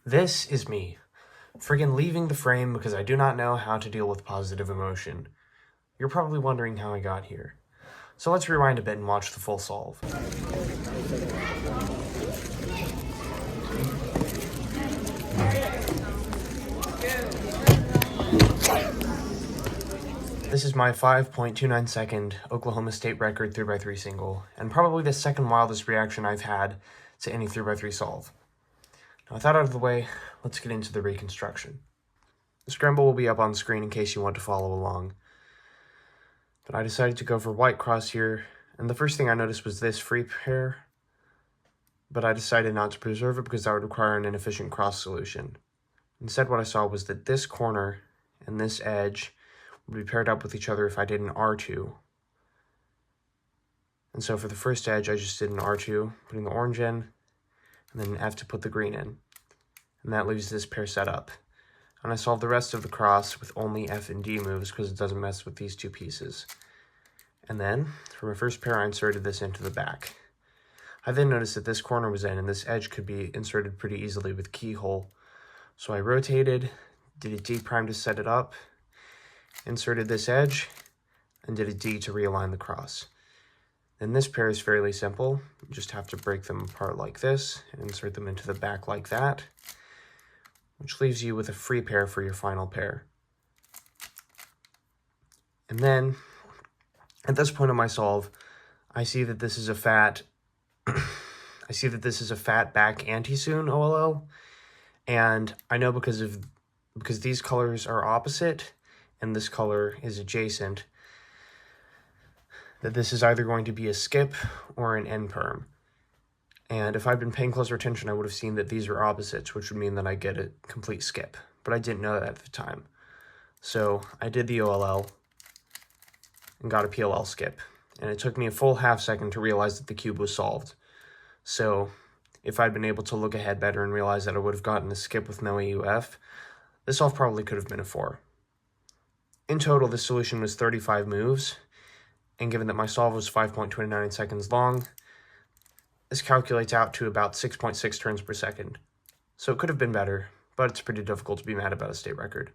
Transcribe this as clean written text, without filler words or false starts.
This is me, friggin' leaving the frame because I do not know how to deal with positive emotion. You're probably wondering how I got here. So let's rewind a bit and watch the full solve. This is my 5.29 second Oklahoma State record 3x3 single, and probably the second wildest reaction I've had to any 3x3 solve. Now with that out of the way, let's get into the reconstruction. The scramble will be up on screen in case you want to follow along. But I decided to go for white cross here, and the first thing I noticed was this free pair, but I decided not to preserve it because that would require an inefficient cross solution. Instead, what I saw was that this corner and this edge would be paired up with each other if I did an R2. And so for the first edge, I just did an R2, putting the orange in, and then an F to put the green in. And that leaves this pair set up. And I solved the rest of the cross with only F and D moves because it doesn't mess with these two pieces. And then, for my first pair, I inserted this into the back. I then noticed that this corner was in, and this edge could be inserted pretty easily with keyhole. So I rotated, did a D prime to set it up, inserted this edge, and did a D to realign the cross. Then this pair is fairly simple. You just have to break them apart like this, and insert them into the back like that, which leaves you with a free pair for your final pair. And then, at this point of my solve, I see that this is a fat back anti-soon OLL, and I know because these colors are opposite and this color is adjacent, that this is either going to be a skip or an end perm. And if I'd been paying closer attention, I would have seen that these are opposites, which would mean that I get a complete skip. But I didn't know that at the time. So I did the OLL and got a PLL skip. And it took me a full half second to realize that the cube was solved. So if I'd been able to look ahead better and realize that I would have gotten a skip with no AUF, this solve probably could have been a 4. In total, the solution was 35 moves. And given that my solve was 5.29 seconds long, this calculates out to about 6.6 turns per second. So it could have been better, but it's pretty difficult to be mad about a state record.